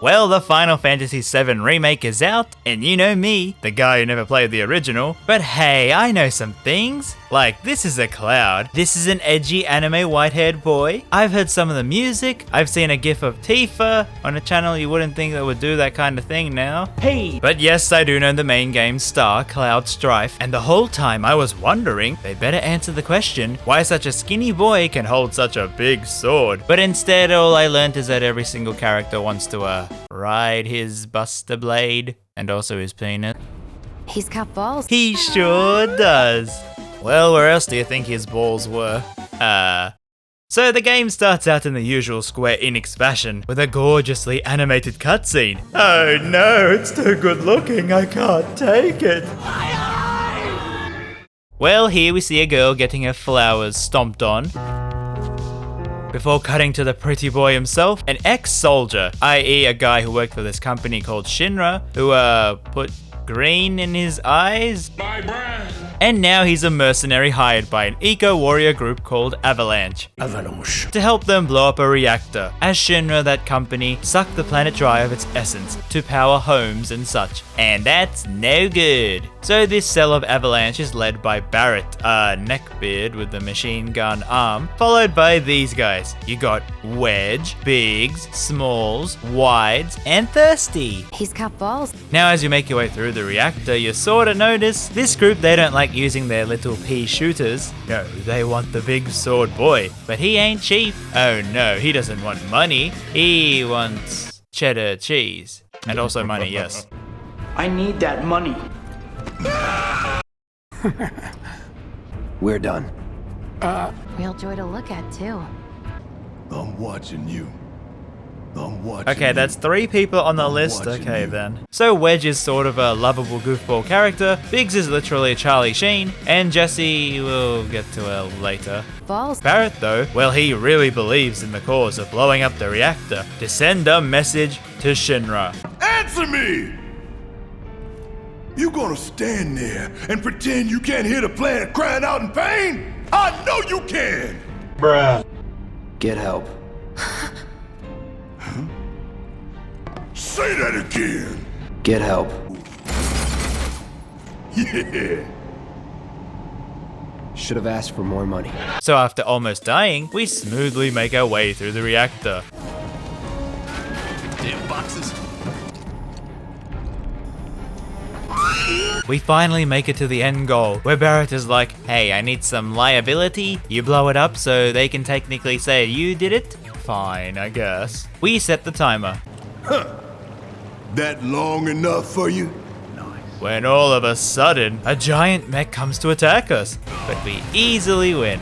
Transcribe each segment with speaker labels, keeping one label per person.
Speaker 1: Well, the Final Fantasy VII Remake is out, and you know me, the guy who never played the original. But hey, I know some things. Like, this is a Cloud. This is an edgy anime white-haired boy. I've heard some of the music. I've seen a gif of Tifa on a channel you wouldn't think that would do that kind of thing now. Hey! But yes, I do know the main game star, Cloud Strife, and the whole time I was wondering, they better answer the question, why such a skinny boy can hold such a big sword. But instead, all I learned is that every single character wants to, ride his Buster Blade, and also his penis.
Speaker 2: He's got balls.
Speaker 1: He sure does. Well, where else do you think his balls were? So the game starts out in the usual Square Enix fashion, with a gorgeously animated cutscene. Oh no, it's too good looking, I can't take it. Well, here we see a girl getting her flowers stomped on, before cutting to the pretty boy himself, an ex-soldier, i.e. a guy who worked for this company called Shinra, who put green in his eyes? My brand! And now he's a mercenary hired by an eco-warrior group called Avalanche to help them blow up a reactor, as Shinra, that company, sucked the planet dry of its essence to power homes and such. And that's no good. So this cell of Avalanche is led by Barrett, a neckbeard with the machine gun arm, followed by these guys. You got Wedge, Biggs, Smalls, Wides, and Thirsty.
Speaker 2: He's got balls.
Speaker 1: Now as you make your way through the reactor, you sorta notice this group, they don't like using their little pea shooters. No, they want the big sword boy. But he ain't cheap. Oh no, he doesn't want money. He wants cheddar cheese. And also money, yes.
Speaker 3: I need that money.
Speaker 4: We're done.
Speaker 2: Real joy to look at, too.
Speaker 5: I'm watching you. I'm watching
Speaker 1: Okay,
Speaker 5: you.
Speaker 1: that's 3 people on the
Speaker 5: I'm
Speaker 1: list.
Speaker 5: watching
Speaker 1: Okay,
Speaker 5: you.
Speaker 1: then. So Wedge is sort of a lovable goofball character, Biggs is literally Charlie Sheen, and Jesse we'll get to her later.
Speaker 2: Balls.
Speaker 1: Barrett, though, well, he really believes in the cause of blowing up the reactor to send a message to Shinra.
Speaker 5: Answer me! You gonna stand there and pretend you can't hear the planet crying out in pain? I know you can!
Speaker 3: Bruh.
Speaker 4: Get help.
Speaker 5: Say that again!
Speaker 4: Get help.
Speaker 5: Yeah!
Speaker 4: Should have asked for more money.
Speaker 1: So after almost dying, we smoothly make our way through the reactor.
Speaker 5: Damn boxes!
Speaker 1: We finally make it to the end goal, where Barrett is like, hey, I need some liability. You blow it up so they can technically say you did it? Fine, I guess. We set the timer.
Speaker 5: Huh. That long enough for you?
Speaker 1: When all of a sudden, a giant mech comes to attack us, but we easily win.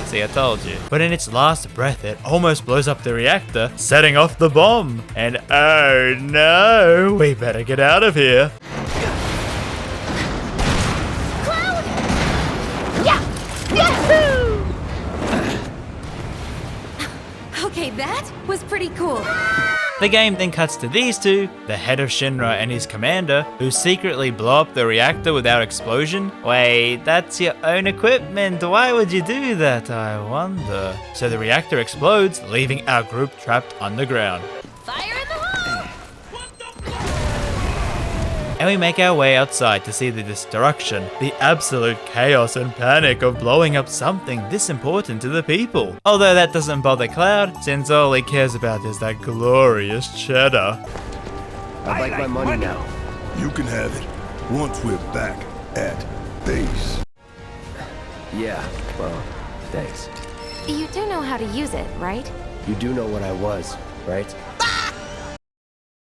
Speaker 1: See, I told you. But in its last breath, it almost blows up the reactor, setting off the bomb. And oh no, we better get out of here.
Speaker 2: Cloud! Yeah! Yahoo! Okay, that was pretty cool.
Speaker 1: The game then cuts to these two, the head of Shinra and his commander, who secretly blow up the reactor without explosion. Wait, that's your own equipment. Why would you do that, I wonder? So the reactor explodes, leaving our group trapped underground.
Speaker 2: Fire in the hole!
Speaker 1: And we make our way outside to see the destruction, the absolute chaos and panic of blowing up something this important to the people. Although that doesn't bother Cloud, since all he cares about is that glorious cheddar.
Speaker 4: I'd like my money now.
Speaker 5: You can have it once we're back at base.
Speaker 4: Yeah, well, thanks.
Speaker 2: You do know how to use it, right?
Speaker 4: You do know what I was, right?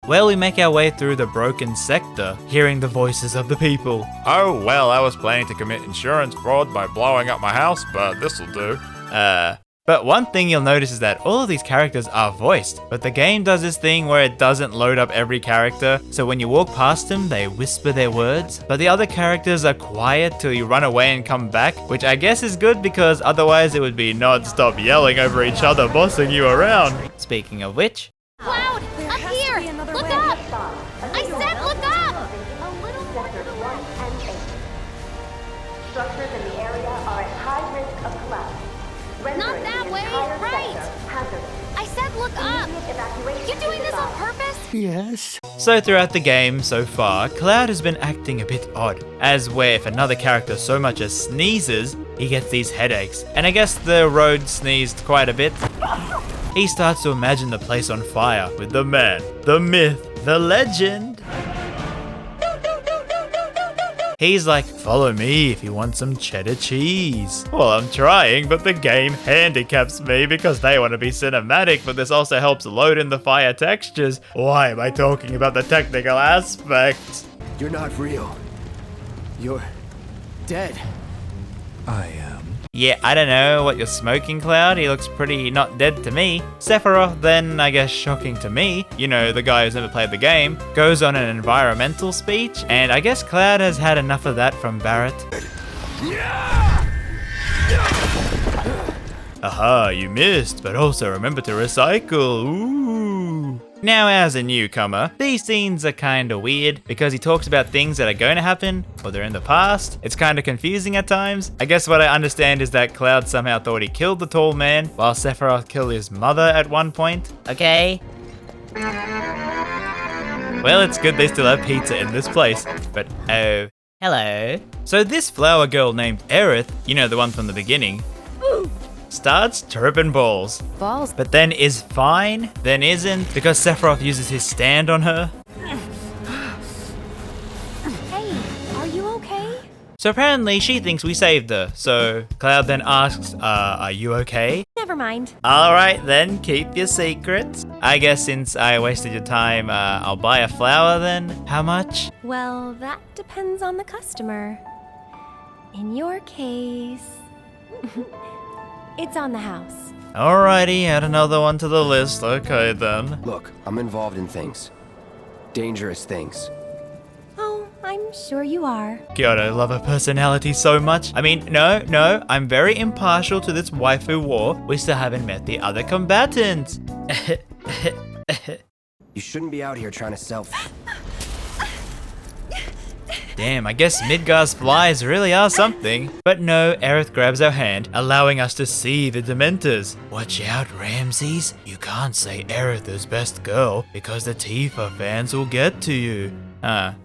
Speaker 1: Well, we make our way through the broken sector, hearing the voices of the people. Oh, well, I was planning to commit insurance fraud by blowing up my house, but this'll do. But one thing you'll notice is that all of these characters are voiced, but the game does this thing where it doesn't load up every character, so when you walk past them, they whisper their words, but the other characters are quiet till you run away and come back, which I guess is good because otherwise it would be non-stop yelling over each other, bossing you around. Speaking of which,
Speaker 2: Cloud! Up here! Look up! I said look up!
Speaker 6: A little sector 1 and 8. Structures in the area are at high risk of collapse.
Speaker 2: Not that way, right!
Speaker 6: Hazardous.
Speaker 2: I said said look up.
Speaker 6: Immediate evacuation
Speaker 2: You doing this on
Speaker 6: advised.
Speaker 2: purpose?
Speaker 4: Yes.
Speaker 1: So throughout the game so far, Cloud has been acting a bit odd, as where if another character so much as sneezes, he gets these headaches. And I guess the road sneezed quite a bit. He starts to imagine the place on fire with the man, the myth, the legend. He's like, follow me if you want some cheddar cheese. Well, I'm trying, but the game handicaps me because they want to be cinematic, but this also helps load in the fire textures. Why am I talking about the technical aspects?
Speaker 4: You're not real. You're dead.
Speaker 7: I am.
Speaker 1: Yeah, I don't know what you're smoking, Cloud. He looks pretty not dead to me. Sephiroth, then I guess shocking to me, you know, the guy who's never played the game, goes on an environmental speech, and I guess Cloud has had enough of that from Barret. Aha, you missed, but also remember to recycle. Ooh. Now, as a newcomer, these scenes are kinda weird because he talks about things that are going to happen or they're in the past. It's kinda confusing at times. I guess what I understand is that Cloud somehow thought he killed the tall man while Sephiroth killed his mother at one point. Okay. Well, it's good they still have pizza in this place, but oh, hello. So this flower girl named Aerith, you know, the one from the beginning, starts tripping balls.
Speaker 2: Balls.
Speaker 1: But then is fine, then isn't, because Sephiroth uses his stand on her.
Speaker 2: Hey, are you okay?
Speaker 1: So apparently she thinks we saved her. So Cloud then asks, are you okay?
Speaker 2: Never mind.
Speaker 1: Alright then, keep your secrets. I guess since I wasted your time, I'll buy a flower then. How much?
Speaker 2: Well, that depends on the customer. In your case, it's on the house.
Speaker 1: Alrighty, add another one to the list. Okay then.
Speaker 4: Look, I'm involved in things. Dangerous things.
Speaker 2: Oh, I'm sure you are.
Speaker 1: God, I love her personality so much. I mean, no, I'm very impartial to this waifu war. We still haven't met the other combatants.
Speaker 4: You shouldn't be out here trying to sell.
Speaker 1: Damn, I guess Midgar's flies really are something. But no, Aerith grabs our hand, allowing us to see the Dementors. Watch out, RamZaes. You can't say Aerith is best girl because the Tifa fans will get to you. How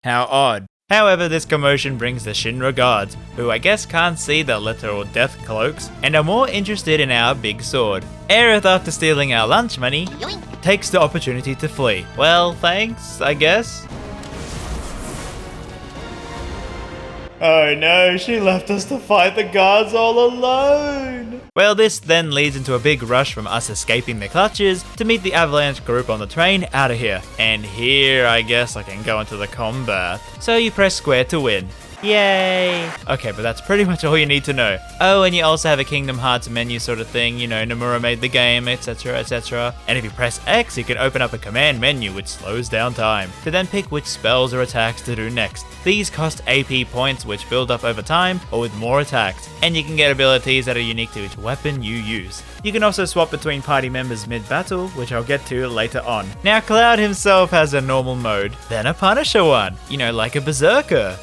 Speaker 1: odd. However, this commotion brings the Shinra guards, who I guess can't see the literal death cloaks, and are more interested in our big sword. Aerith, after stealing our lunch money, takes the opportunity to flee. Well, thanks, I guess. Oh no, she left us to fight the guards all alone. Well, this then leads into a big rush from us escaping the clutches to meet the Avalanche group on the train out of here. And here, I guess I can go into the combat. So you press square to win. Yay! Okay, but that's pretty much all you need to know. Oh, and you also have a Kingdom Hearts menu sort of thing, you know, Nomura made the game, etc, etc. And if you press X, you can open up a command menu which slows down time, to then pick which spells or attacks to do next. These cost AP points which build up over time or with more attacks, and you can get abilities that are unique to each weapon you use. You can also swap between party members mid-battle, which I'll get to later on. Now Cloud himself has a normal mode, then a Punisher one, you know, like a Berserker.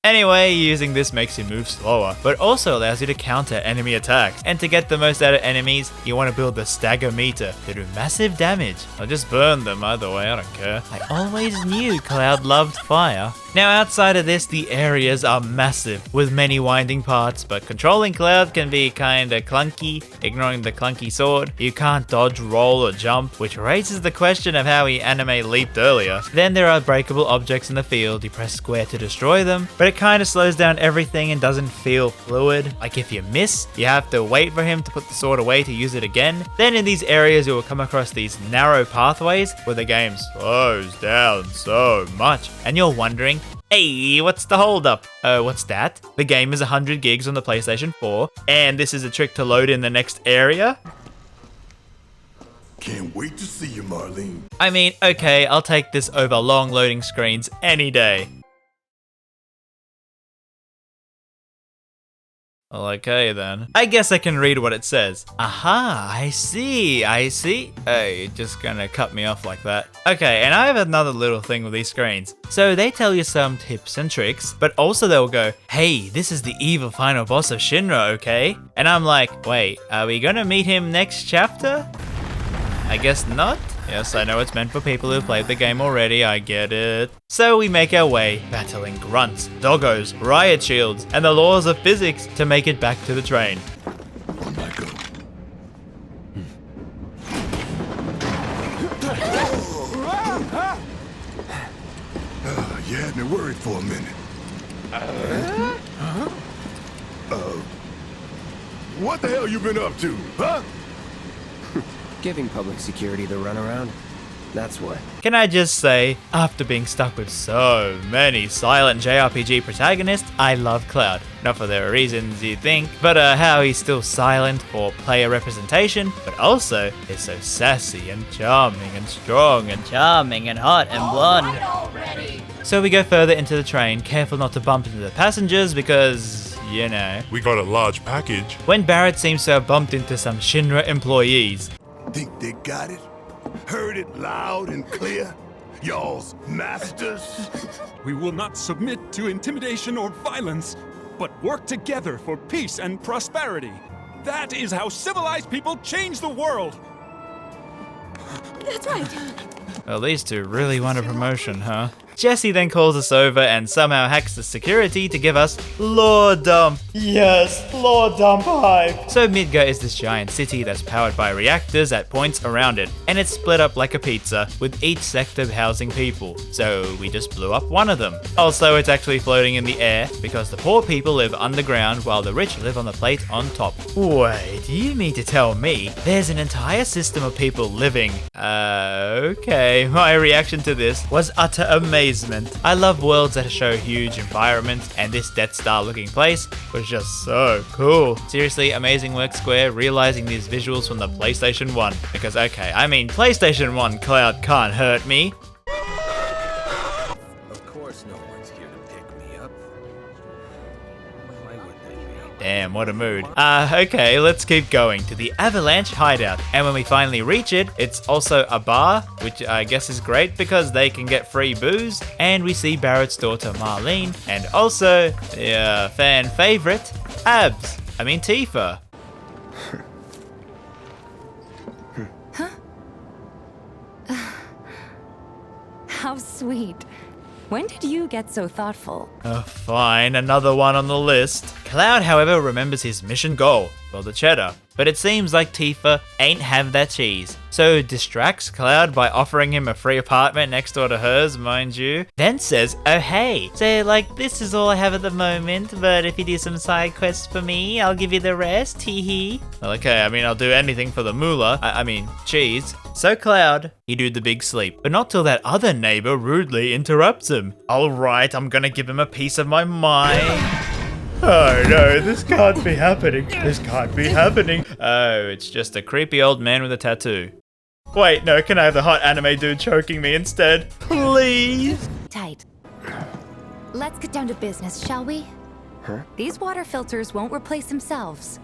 Speaker 1: Anyway, using this makes you move slower, but also allows you to counter enemy attacks. And to get the most out of enemies, you want to build the stagger meter to do massive damage. Or just burn them, either way, I don't care. I always knew Cloud loved fire. Now outside of this, the areas are massive, with many winding parts, but controlling Cloud can be kinda clunky. Ignoring the clunky sword, you can't dodge, roll, or jump, which raises the question of how he anime leaped earlier. Then there are breakable objects in the field, you press square to destroy them, but it kinda slows down everything and doesn't feel fluid. Like if you miss, you have to wait for him to put the sword away to use it again. Then in these areas you will come across these narrow pathways where the game slows down so much, and you're wondering, hey, what's the holdup? What's that? The game is 100 gigs on the PlayStation 4, and this is a trick to load in the next area?
Speaker 5: Can't wait to see you, Marlene.
Speaker 1: I mean, okay, I'll take this over long loading screens any day. Well, okay then. I guess I can read what it says. Aha, I see. Hey, you're just gonna cut me off like that. Okay, and I have another little thing with these screens. So they tell you some tips and tricks, but also they'll go, hey, this is the evil final boss of Shinra, okay? And I'm like, wait, are we gonna meet him next chapter? I guess not. Yes, I know it's meant for people who've played the game already, I get it. So we make our way, battling grunts, doggos, riot shields, and the laws of physics to make it back to the train.
Speaker 5: On my go. You had me worried for a minute. What the hell you been up to, huh?
Speaker 4: Giving public security the runaround. That's what.
Speaker 1: Can I just say, after being stuck with so many silent JRPG protagonists, I love Cloud. Not for the reasons you think, but how he's still silent for player representation, but also is so sassy and charming and strong and charming and hot and blonde. So we go further into the train, careful not to bump into the passengers because, you know.
Speaker 5: We got a large package.
Speaker 1: When Barrett seems to have bumped into some Shinra employees.
Speaker 5: Think they got it? Heard it loud and clear? Y'all's masters?
Speaker 8: We will not submit to intimidation or violence, but work together for peace and prosperity. That is how civilized people change the world.
Speaker 2: That's right.
Speaker 1: Well, these two really want a promotion, huh? Jesse then calls us over and somehow hacks the security to give us Lore Dump. Yes, Lore Dump hype. So Midgar is this giant city that's powered by reactors at points around it, and it's split up like a pizza, with each sector housing people. So we just blew up one of them. Also, it's actually floating in the air because the poor people live underground while the rich live on the plate on top. Wait, do you mean to tell me there's an entire system of people living? Okay. My reaction to this was utter amazement. I love worlds that show huge environments, and this Death Star looking place was just so cool. Seriously, amazing work Square realizing these visuals from the PlayStation 1. Because okay, I mean PlayStation 1 Cloud can't hurt me.
Speaker 4: Of course no one's here to pick me up. Why would they be?
Speaker 1: Damn, what a mood. Okay, let's keep going to the Avalanche Hideout. And when we finally reach it, it's also a bar, which I guess is great because they can get free booze. And we see Barrett's daughter Marlene, and also the fan favorite, Tifa.
Speaker 2: How sweet. When did you get so thoughtful?
Speaker 1: Fine, another one on the list. Cloud, however, remembers his mission goal, for the cheddar. But it seems like Tifa ain't have that cheese. So distracts Cloud by offering him a free apartment next door to hers, mind you. Then says, oh hey, so like this is all I have at the moment, but if you do some side quests for me, I'll give you the rest, hee hee. Well, okay, I mean I'll do anything for the moolah, I mean cheese. So Cloud, he do the big sleep, but not till that other neighbor rudely interrupts him. Alright, I'm gonna give him a piece of my mind. Oh no, this can't be happening. This can't be happening. Oh, it's just a creepy old man with a tattoo. Wait, no, can I have the hot anime dude choking me instead? Please?
Speaker 2: Tight. Let's get down to business, shall we?
Speaker 4: Huh?
Speaker 2: These water filters won't replace themselves.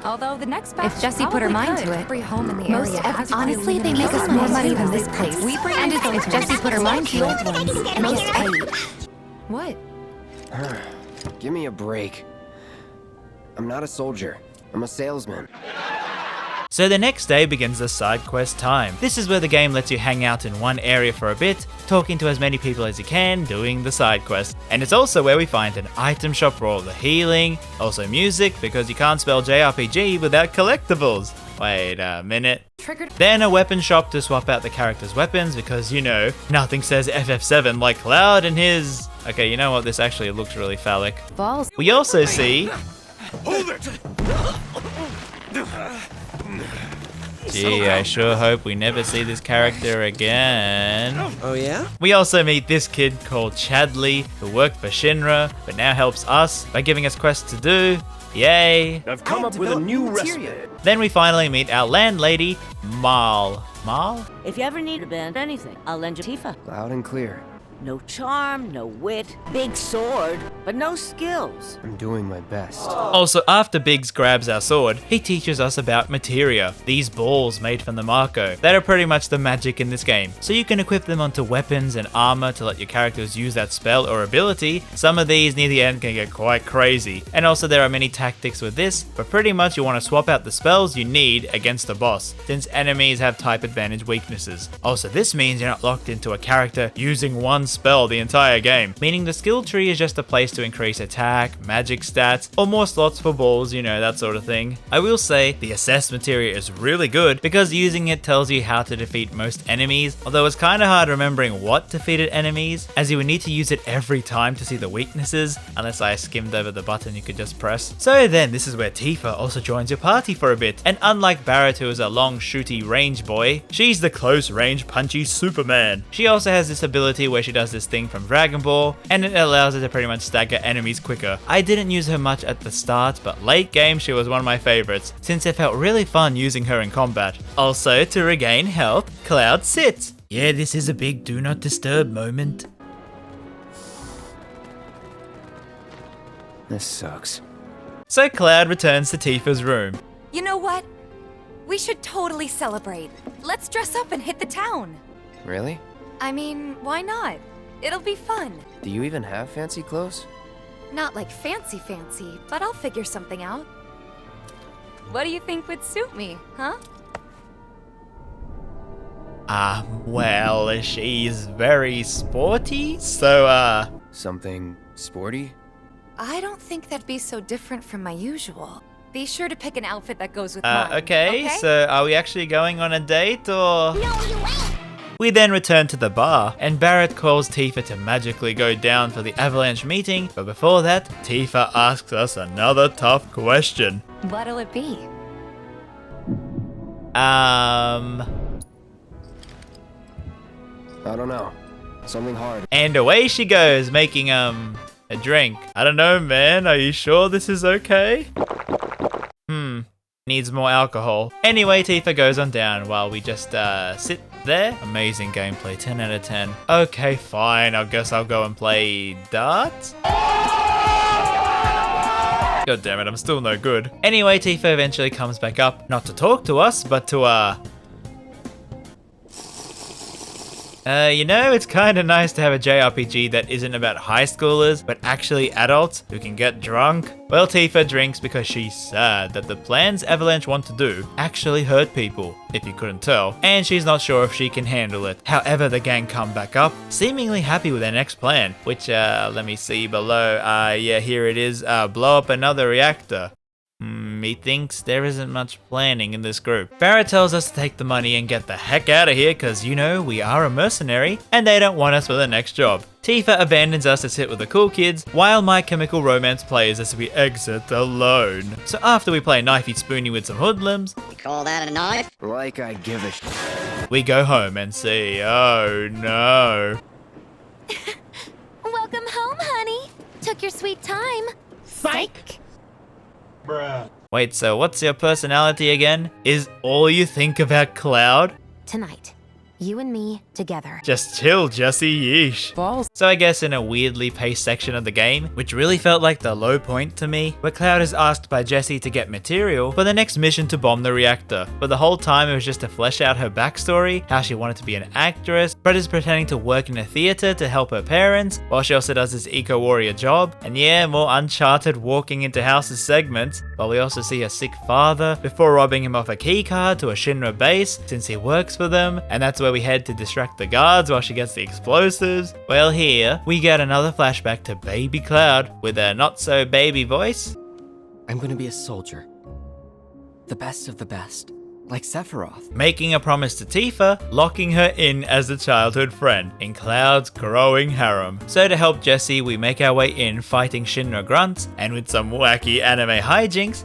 Speaker 2: Although the next batch
Speaker 9: If Jessie put her mind to it,
Speaker 2: every home in the
Speaker 9: most
Speaker 2: area
Speaker 9: every-
Speaker 2: has
Speaker 9: honestly, they make us more money than this place. And if Jessie put her mind to it, and just pay.
Speaker 2: What?
Speaker 4: Give me a break. I'm not a soldier. I'm a salesman.
Speaker 1: So the next day begins the Sidequest Time. This is where the game lets you hang out in one area for a bit, talking to as many people as you can, doing the side quest. And it's also where we find an item shop for all the healing, also music, because you can't spell JRPG without collectibles. Wait a minute.
Speaker 2: Triggered.
Speaker 1: Then a weapon shop to swap out the character's weapons because, you know, nothing says FF7 like Cloud and his... Okay, you know what? This actually looks really phallic.
Speaker 2: Balls.
Speaker 1: We also see...
Speaker 5: Hold it!
Speaker 1: Gee, I sure hope we never see this character again.
Speaker 4: Oh yeah?
Speaker 1: We also meet this kid called Chadley, who worked for Shinra, but now helps us by giving us quests to do. Yay!
Speaker 3: I've come up with a new recipe.
Speaker 1: Then we finally meet our landlady, Mal. Mal?
Speaker 10: If you ever need a band, anything, I'll lend you Tifa.
Speaker 4: Loud and clear.
Speaker 10: No charm, no wit, big sword, but no skills.
Speaker 4: I'm doing my best.
Speaker 1: Also, after Biggs grabs our sword, he teaches us about materia, these balls made from the Marco that are pretty much the magic in this game. So you can equip them onto weapons and armor to let your characters use that spell or ability. Some of these near the end can get quite crazy. And also there are many tactics with this, but pretty much you want to swap out the spells you need against the boss, since enemies have type advantage weaknesses. Also, this means you're not locked into a character using one spell the entire game, meaning the skill tree is just a place to increase attack, magic stats, or more slots for balls, you know, that sort of thing. I will say the assess materia is really good because using it tells you how to defeat most enemies, although it's kind of hard remembering what defeated enemies, as you would need to use it every time to see the weaknesses, unless I skimmed over the button you could just press. So then this is where Tifa also joins your party for a bit, and unlike Barrett, who is a long shooty range boy, she's the close range punchy Superman. She also has this ability where she does this thing from Dragon Ball, and it allows her to pretty much stagger enemies quicker. I didn't use her much at the start, but late game she was one of my favorites, since it felt really fun using her in combat. Also, to regain health, Cloud sits. Yeah, this is a big do not disturb moment.
Speaker 4: This sucks.
Speaker 1: So Cloud returns to Tifa's room.
Speaker 9: You know what? We should totally celebrate. Let's dress up and hit the town.
Speaker 4: Really?
Speaker 9: I mean, why not? It'll be fun.
Speaker 4: Do you even have fancy clothes?
Speaker 9: Not like fancy, but I'll figure something out. What do you think would suit me, huh?
Speaker 1: Well, she's very sporty, so
Speaker 4: Something sporty?
Speaker 9: I don't think that'd be so different from my usual. Be sure to pick an outfit that goes with mine.
Speaker 1: Okay, so are we actually going on a date, or?
Speaker 2: No, you ain't.
Speaker 1: We then return to the bar, and Barrett calls Tifa to magically go down for the Avalanche meeting, but before that, Tifa asks us another tough question.
Speaker 9: What'll it be?
Speaker 4: I don't know. Something hard.
Speaker 1: And away she goes, making, a drink. I don't know, man, are you sure this is okay? Needs more alcohol. Anyway, Tifa goes on down while we just, sit there. Amazing gameplay, 10 out of 10. Okay, fine, I guess I'll go and play darts? God damn it, I'm still no good. Anyway, Tifa eventually comes back up, not to talk to us, but to, you know, it's kinda nice to have a JRPG that isn't about high schoolers, but actually adults who can get drunk. Well, Tifa drinks because she's sad that the plans Avalanche want to do actually hurt people, if you couldn't tell, and she's not sure if she can handle it. However, the gang come back up, seemingly happy with their next plan, which, let me see below, yeah, here it is, blow up another reactor. He thinks there isn't much planning in this group. Barrett tells us to take the money and get the heck out of here because, you know, we are a mercenary and they don't want us for the next job. Tifa abandons us to sit with the cool kids while My Chemical Romance plays as we exit alone. So after we play Knifey Spoony with some hoodlums,
Speaker 2: You call that a knife?
Speaker 4: Like I give a shit.
Speaker 1: we go home and see, oh no.
Speaker 2: Welcome home, honey. Took your sweet time. Psych.
Speaker 1: Wait, so what's your personality again? Is all you think about Cloud?
Speaker 9: Tonight, you and me together.
Speaker 1: Just chill, Jesse, yeesh.
Speaker 9: Balls.
Speaker 1: So I guess in a weirdly paced section of the game, which really felt like the low point to me, where Cloud is asked by Jessie to get material for the next mission to bomb the reactor. But the whole time it was just to flesh out her backstory, how she wanted to be an actress, but is pretending to work in a theater to help her parents, while she also does this eco-warrior job. And yeah, more Uncharted walking into houses segments, while we also see her sick father before robbing him of a keycard to a Shinra base since he works for them, and that's where we head to distract the guards while she gets the explosives. Well, here we get another flashback to baby Cloud with a not so baby voice.
Speaker 11: I'm gonna be a soldier. The best of the best. Like Sephiroth.
Speaker 1: Making a promise to Tifa, locking her in as a childhood friend in Cloud's growing harem. So to help Jessie, we make our way in fighting Shinra grunts, and with some wacky anime hijinks,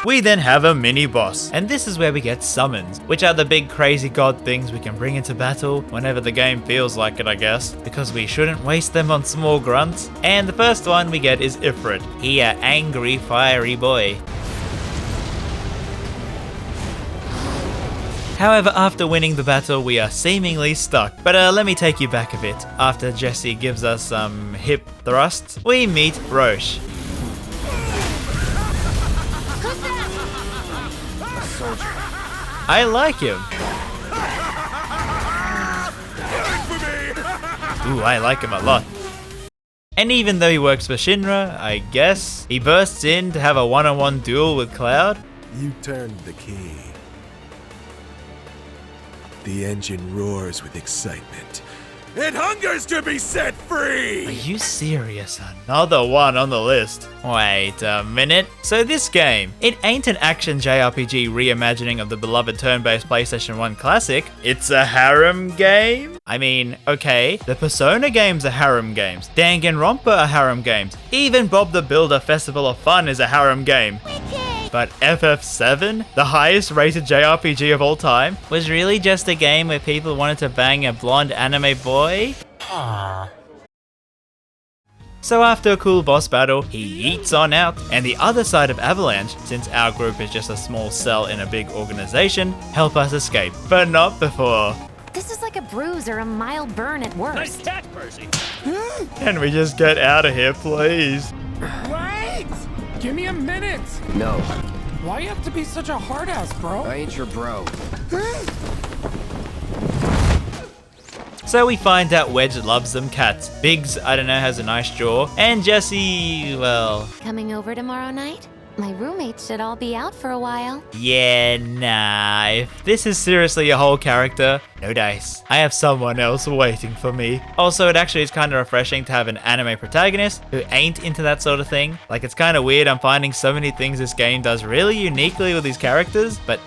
Speaker 1: we then have a mini-boss, and this is where we get summons, which are the big crazy god things we can bring into battle whenever the game feels like it, I guess, because we shouldn't waste them on small grunts. And the first one we get is Ifrit, he a angry fiery boy. However, after winning the battle, we are seemingly stuck. But let me take you back a bit. After Jesse gives us some hip thrusts, we meet Roche. I like him. Ooh, I like him a lot. And even though he works for Shinra, I guess, he bursts in to have a one-on-one duel with Cloud.
Speaker 7: You turned the key. The engine roars with excitement. It hungers to be set free!
Speaker 1: Are you serious? Another one on the list. Wait a minute. So this game, it ain't an action JRPG reimagining of the beloved turn-based PlayStation 1 classic. It's a harem game? I mean, okay, the Persona games are harem games. Danganronpa are harem games. Even Bob the Builder Festival of Fun is a harem game. But FF7, the highest rated JRPG of all time, was really just a game where people wanted to bang a blonde anime boy? So after a cool boss battle, he yeets on out, and the other side of Avalanche, since our group is just a small cell in a big organization, help us escape, but not before.
Speaker 2: This is like a bruise or a mild burn at worst.
Speaker 3: Nice tack, Percy.
Speaker 1: Can we just get out of here, please?
Speaker 12: Wait! Give me a minute!
Speaker 4: No,
Speaker 12: Why you have to be such a hard ass, bro?
Speaker 4: I ain't your bro.
Speaker 1: So we find out Wedge loves them cats. Biggs, I don't know, has a nice jaw. And Jesse, well...
Speaker 2: Coming over tomorrow night? My roommates should all be out for a while.
Speaker 1: Yeah, nah. If this is seriously a whole character, no dice. I have someone else waiting for me. Also, it actually is kind of refreshing to have an anime protagonist who ain't into that sort of thing. Like, it's kind of weird. I'm finding so many things this game does really uniquely with these characters. But,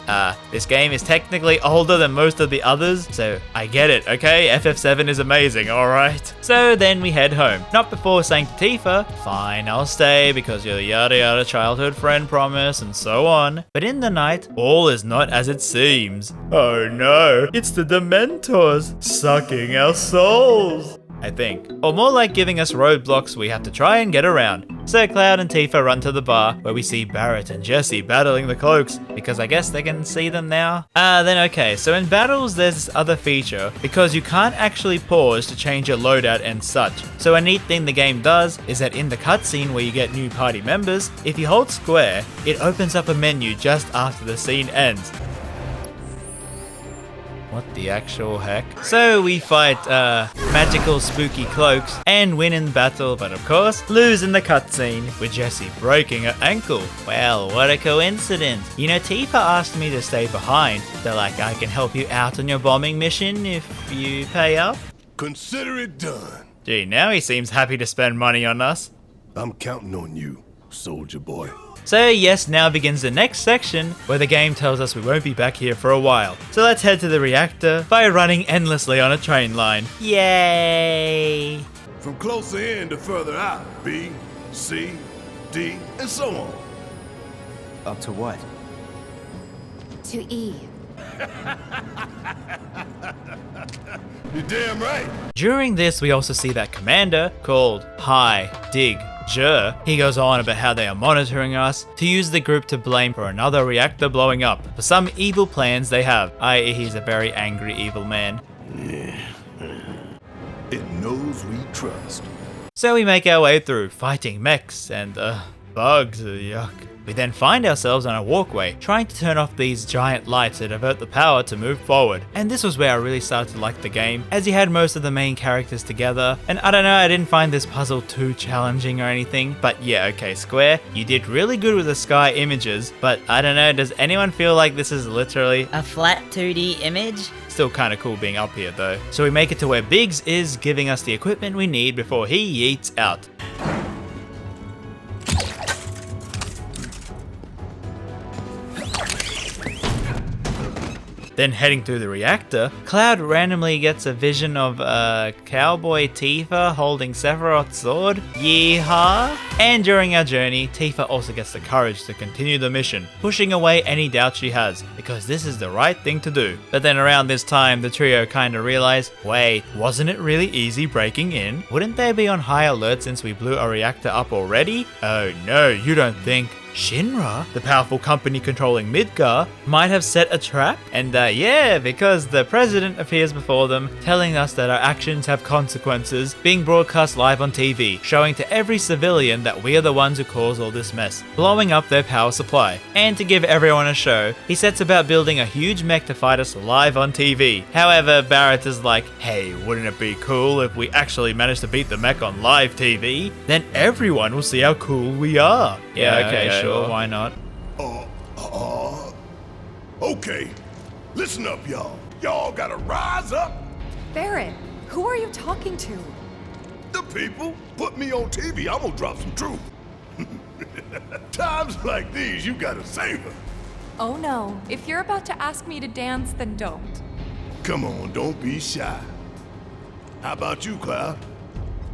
Speaker 1: this game is technically older than most of the others. So, I get it, okay? FF7 is amazing, alright? So then we head home. Not before saying to Tifa, fine, I'll stay because you're the yada yada childhood friend promise and so on. But in the night, all is not as it seems. Oh no, it's the Dementors sucking our souls, I think. Or more like giving us roadblocks we have to try and get around. So Cloud and Tifa run to the bar where we see Barrett and Jesse battling the cloaks, because I guess they can see them now. Then okay, so in battles there's this other feature, because you can't actually pause to change your loadout and such. So a neat thing the game does is that in the cutscene where you get new party members, if you hold square, it opens up a menu just after the scene ends. What the actual heck? So we fight magical spooky cloaks and win in battle, but of course lose in the cutscene with Jesse breaking her ankle. Well, what a coincidence. You know, Tifa asked me to stay behind. They're like, I can help you out on your bombing mission if you pay up.
Speaker 5: Consider it done.
Speaker 1: Gee, now he seems happy to spend money on us.
Speaker 5: I'm counting on you, soldier boy.
Speaker 1: So yes, now begins the next section where the game tells us we won't be back here for a while. So let's head to the reactor by running endlessly on a train line. Yay!
Speaker 5: From closer in to further out, B, C, D, and so on.
Speaker 4: Up to what?
Speaker 2: To E.
Speaker 5: You're damn right.
Speaker 1: During this, we also see that commander called Dig. He goes on about how they are monitoring us to use the group to blame for another reactor blowing up for some evil plans they have, i.e. he's a very angry evil man.
Speaker 5: Yeah. It knows we trust.
Speaker 1: So we make our way through, fighting mechs and bugs, yuck. We then find ourselves on a walkway, trying to turn off these giant lights to divert the power to move forward. And this was where I really started to like the game, as you had most of the main characters together. And I don't know, I didn't find this puzzle too challenging or anything, but yeah, okay, Square, you did really good with the sky images, but I don't know, does anyone feel like this is literally
Speaker 13: a flat 2D image?
Speaker 1: Still kind of cool being up here though. So we make it to where Biggs is giving us the equipment we need before he yeets out. Then heading through the reactor, Cloud randomly gets a vision of cowboy Tifa holding Sephiroth's sword. Yeehaw! And during our journey, Tifa also gets the courage to continue the mission, pushing away any doubt she has, because this is the right thing to do. But then around this time, the trio kinda realize, wait, wasn't it really easy breaking in? Wouldn't they be on high alert since we blew a reactor up already? Oh no, you don't think. Shinra, the powerful company controlling Midgar, might have set a trap? And yeah, because the president appears before them, telling us that our actions have consequences, being broadcast live on TV, showing to every civilian that we are the ones who caused all this mess, blowing up their power supply. And to give everyone a show, he sets about building a huge mech to fight us live on TV. However, Barrett is like, hey, wouldn't it be cool if we actually managed to beat the mech on live TV? Then everyone will see how cool we are. Yeah, okay, sure, why not?
Speaker 5: Okay. Listen up, y'all. Y'all gotta rise up.
Speaker 9: Barrett, who are you talking to?
Speaker 5: The people put me on TV. I'm gonna drop some truth. Times like these, you gotta save her.
Speaker 9: Oh no, if you're about to ask me to dance, then don't.
Speaker 5: Come on, don't be shy. How about you, Cloud?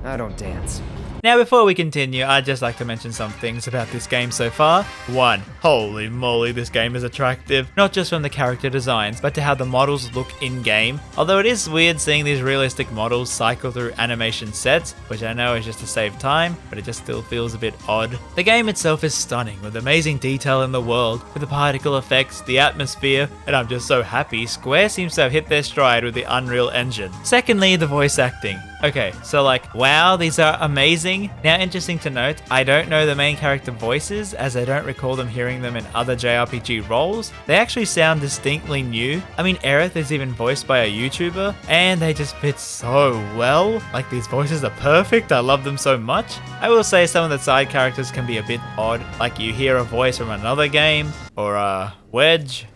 Speaker 4: I don't dance.
Speaker 1: Now before we continue, I'd just like to mention some things about this game so far. 1. Holy moly, this game is attractive, not just from the character designs, but to how the models look in-game. Although it is weird seeing these realistic models cycle through animation sets, which I know is just to save time, but it just still feels a bit odd. The game itself is stunning, with amazing detail in the world, with the particle effects, the atmosphere, and I'm just so happy Square seems to have hit their stride with the Unreal Engine. Secondly, the voice acting. Okay, so like, wow, these are amazing. Now, interesting to note, I don't know the main character voices, as I don't recall them hearing them in other JRPG roles. They actually sound distinctly new. I mean, Aerith is even voiced by a YouTuber, and they just fit so well. Like, these voices are perfect, I love them so much. I will say some of the side characters can be a bit odd, like you hear a voice from another game, or Wedge.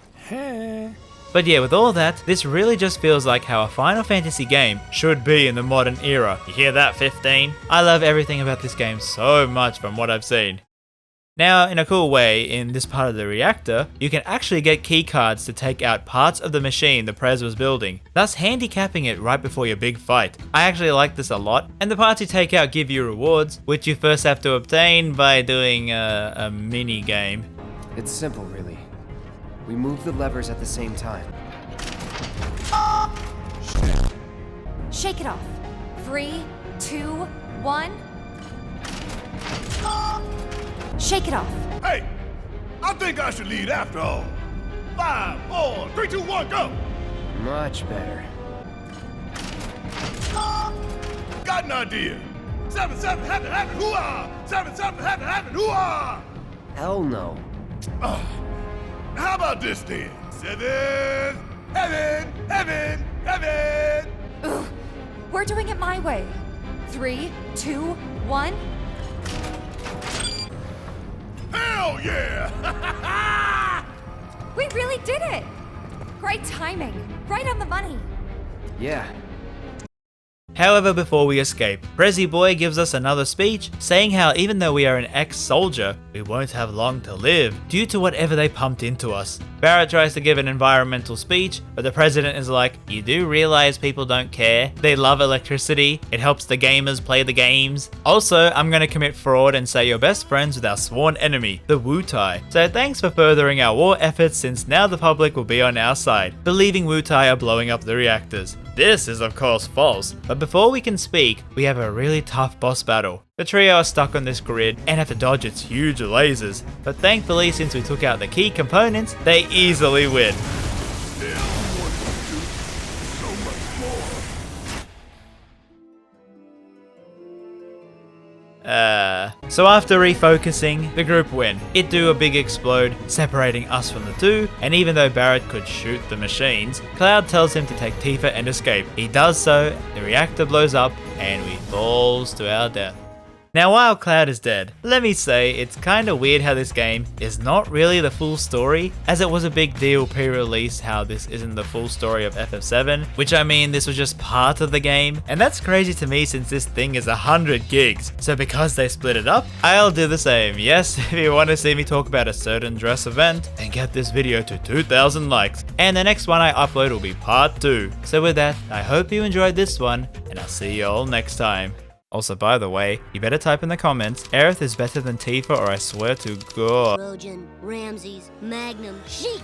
Speaker 1: But yeah, with all that, this really just feels like how a Final Fantasy game should be in the modern era. You hear that, 15? I love everything about this game so much from what I've seen. Now, in a cool way, in this part of the reactor, you can actually get keycards to take out parts of the machine the Prez was building, thus handicapping it right before your big fight. I actually like this a lot, and the parts you take out give you rewards, which you first have to obtain by doing a mini game.
Speaker 4: It's simple, really. We move the levers at the same time.
Speaker 9: Shake it off. 3, 2, 1. Shake it off.
Speaker 5: Hey, I think I should lead after all. 5, 4, 3, 2, 1, go!
Speaker 4: Much better.
Speaker 5: Got an idea. 7, 7, happen, hoo-ah! 7, 7, happen, hoo-ah!
Speaker 4: Hell no.
Speaker 5: How about this then? 7, heaven.
Speaker 9: Ugh, we're doing it my way. 3, 2, 1.
Speaker 5: Hell yeah!
Speaker 9: We really did it! Great timing. Right on the money.
Speaker 4: Yeah.
Speaker 1: However, before we escape, Prezi Boy gives us another speech saying how even though we are an ex-soldier, we won't have long to live due to whatever they pumped into us. Barrett tries to give an environmental speech, but the president is like, you do realize people don't care? They love electricity, it helps the gamers play the games. Also, I'm gonna commit fraud and say you're best friends with our sworn enemy, the Wutai. So thanks for furthering our war efforts, since now the public will be on our side, believing Wutai are blowing up the reactors. This is of course false, but before we can speak, we have a really tough boss battle. The trio are stuck on this grid and have to dodge its huge lasers, but thankfully since we took out the key components, they easily win. So after refocusing, the group win. It do a big explode, separating us from the two, and even though Barrett could shoot the machines, Cloud tells him to take Tifa and escape. He does so, the reactor blows up, and we falls to our death. Now while Cloud is dead, let me say it's kinda weird how this game is not really the full story, as it was a big deal pre-release how this isn't the full story of FF7, which I mean this was just part of the game, and that's crazy to me since this thing is 100 gigs, so because they split it up, I'll do the same. Yes, if you want to see me talk about a certain dress event, then get this video to 2,000 likes, and the next one I upload will be part 2. So with that, I hope you enjoyed this one, and I'll see you all next time. Also, by the way, you better type in the comments, Aerith is better than Tifa or I swear to God.
Speaker 2: Trojan, RamZaes, Magnum, Sheik!